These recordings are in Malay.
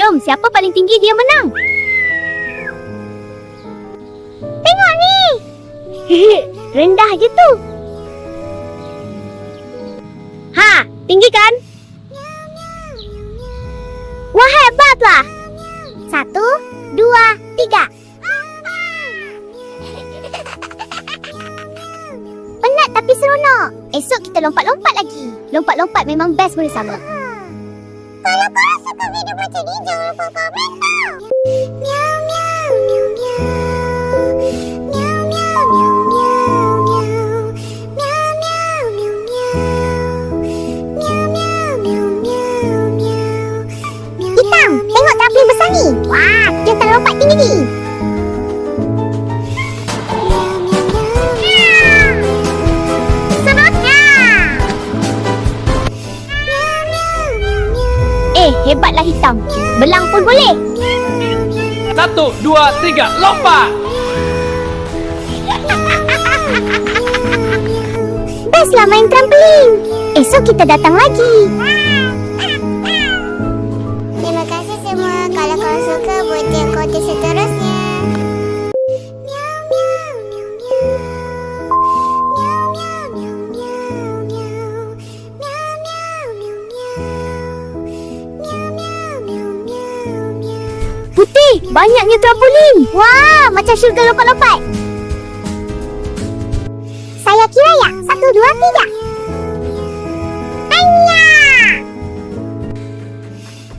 Jom, siapa paling tinggi dia menang. Tengok ni. Rendah je tu. Ha, tinggi kan? Wah, hebatlah. 1, 2, 3. Penat tapi seronok. Esok kita lompat-lompat lagi. Lompat-lompat memang best bersama. Kalau korang suka video macam ni, jangan lupa komen tau. Miau miau miau miau. Miau miau miau miau miau. Miau miau miau miau. Miau miau miau miau miau. Hitam, tengok trampolin besar ni. Wah, dia tak lompat tinggi ni. Hebatlah hitam. Belang pun boleh. 1, 2, 3, lompat! Bestlah main trampolin. Esok kita datang lagi. Terima kasih semua. Kalau korang suka, buat tengok konten seterusnya. Putih, banyaknya trampolin. Wah, macam syurga lompat-lompat. Saya kira ya. 1, 2, 3. Anya!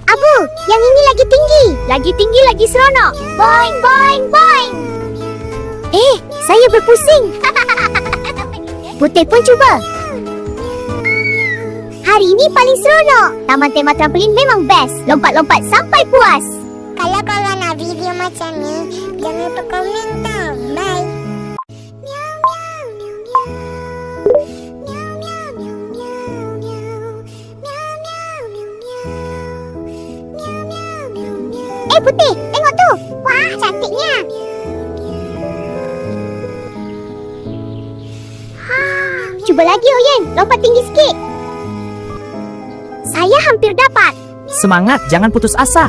Abu, yang ini lagi tinggi. Lagi tinggi, lagi seronok. Boing, boing, boing. Saya berpusing. Putih pun cuba. Hari ini paling seronok. Taman tema trampolin memang best. Lompat-lompat sampai puas. Kalau korang nak video macam ni, jangan lupa komen tau. Bye. Miau miau miau miau. Miau miau miau miau miau. Miau miau miau miau. Miau miau miau miau. Putih, tengok tu. Wah, cantiknya. Cuba lagi Oyen, lompat tinggi sikit. Saya hampir dapat. Semangat, jangan putus asa.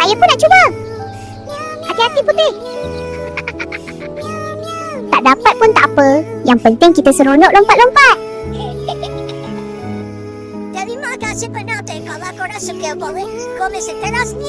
Saya pun nak cuba. Hati-hati Putih. Tak dapat pun tak apa. Yang penting kita seronok lompat-lompat. Terima kasih penonton. Kalau korang suka, boleh komen seterusnya.